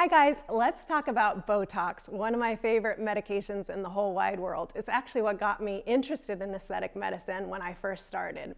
Hi guys, let's talk about Botox, one of my favorite medications in the whole wide world. It's actually what got me interested in aesthetic medicine when I first started.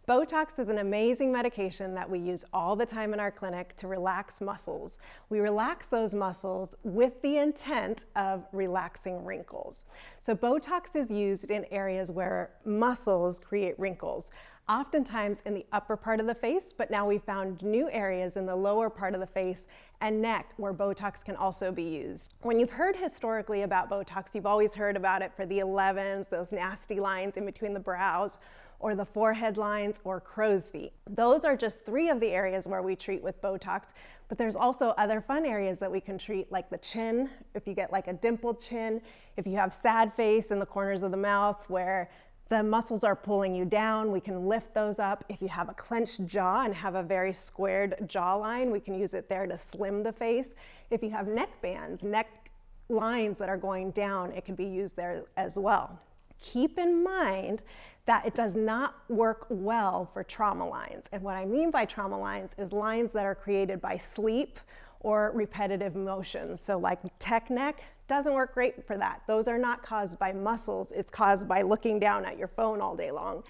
Botox is an amazing medication that we use all the time in our clinic to relax muscles. We relax those muscles with the intent of relaxing wrinkles. So Botox is used in areas where muscles create wrinkles, oftentimes in the upper part of the face, but now we've found new areas in the lower part of the face and neck where Botox can also be used. When you've heard historically about Botox, you've always heard about it for the 11s, those nasty lines in between the brows, or the forehead lines, or crow's feet. Those are just 3 of the areas where we treat with Botox, but there's also other fun areas that we can treat, like the chin, if you get like a dimpled chin, if you have sad face in the corners of the mouth where the muscles are pulling you down, we can lift those up. If you have a clenched jaw and have a very squared jawline, we can use it there to slim the face. If you have neck bands, neck lines that are going down, it can be used there as well. Keep in mind that it does not work well for trauma lines. And what I mean by trauma lines is lines that are created by sleep or repetitive motions. So like tech neck doesn't work great for that. Those are not caused by muscles, it's caused by looking down at your phone all day long.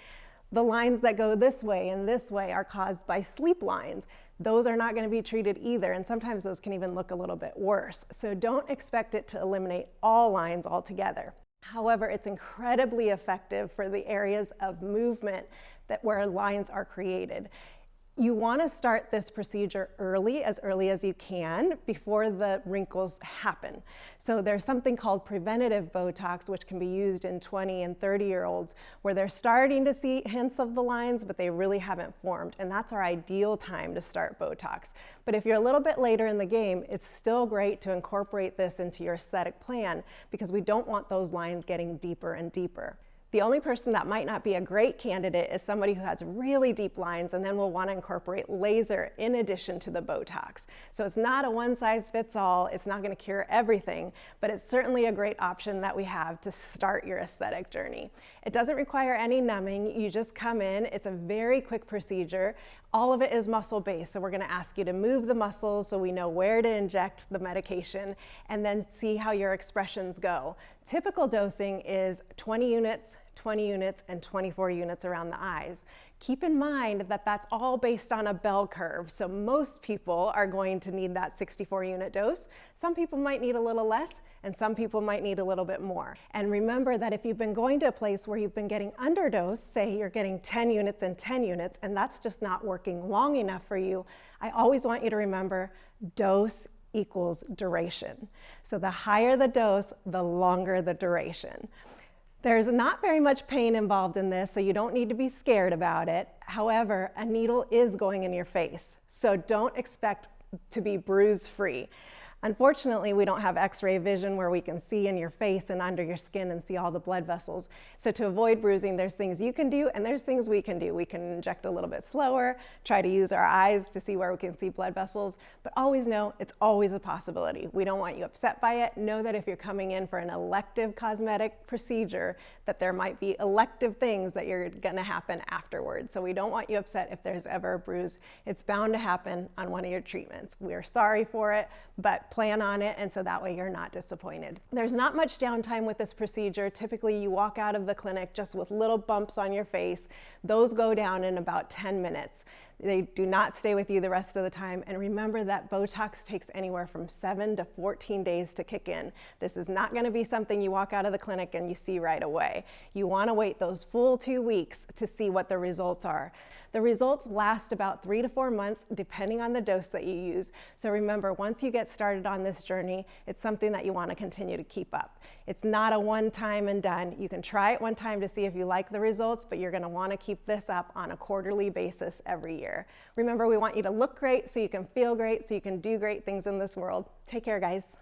The lines that go this way and this way are caused by sleep lines. Those are not going to be treated either, and sometimes those can even look a little bit worse. So don't expect it to eliminate all lines altogether. However, it's incredibly effective for the areas of movement where lines are created. You want to start this procedure early as you can, before the wrinkles happen. So there's something called preventative Botox, which can be used in 20 and 30-year-olds, where they're starting to see hints of the lines, but they really haven't formed. And that's our ideal time to start Botox. But if you're a little bit later in the game, it's still great to incorporate this into your aesthetic plan, because we don't want those lines getting deeper and deeper. The only person that might not be a great candidate is somebody who has really deep lines and then will want to incorporate laser in addition to the Botox. So it's not a one-size-fits-all, it's not going to cure everything, but it's certainly a great option that we have to start your aesthetic journey. It doesn't require any numbing, you just come in, it's a very quick procedure. All of it is muscle-based, so we're going to ask you to move the muscles so we know where to inject the medication and then see how your expressions go. Typical dosing is 20 units, and 24 units around the eyes. Keep in mind that that's all based on a bell curve, so most people are going to need that 64-unit dose. Some people might need a little less, and some people might need a little bit more. And remember that if you've been going to a place where you've been getting underdosed, say you're getting 10 units and 10 units, and that's just not working long enough for you, I always want you to remember dose equals duration. So the higher the dose, the longer the duration. There's not very much pain involved in this, so you don't need to be scared about it. However, a needle is going in your face, so don't expect to be bruise-free. Unfortunately, we don't have x-ray vision where we can see in your face and under your skin and see all the blood vessels. So to avoid bruising, there's things you can do and there's things we can do. We can inject a little bit slower, try to use our eyes to see where we can see blood vessels, but always know it's always a possibility. We don't want you upset by it. Know that if you're coming in for an elective cosmetic procedure, that there might be elective things that are gonna happen afterwards. So we don't want you upset if there's ever a bruise. It's bound to happen on one of your treatments. We're sorry for it, but plan on it, and so that way you're not disappointed. There's not much downtime with this procedure. Typically you walk out of the clinic just with little bumps on your face. Those go down in about 10 minutes. They do not stay with you the rest of the time. And remember that Botox takes anywhere from 7 to 14 days to kick in. This is not going to be something you walk out of the clinic and you see right away. You want to wait those full 2 weeks to see what the results are. The results last about 3 to 4 months depending on the dose that you use. So remember, once you get started on this journey, it's something that you want to continue to keep up. It's not a one-time and done. You can try it one time to see if you like the results, but you're going to want to keep this up on a quarterly basis every year. Remember, we want you to look great so you can feel great, so you can do great things in this world. Take care, guys.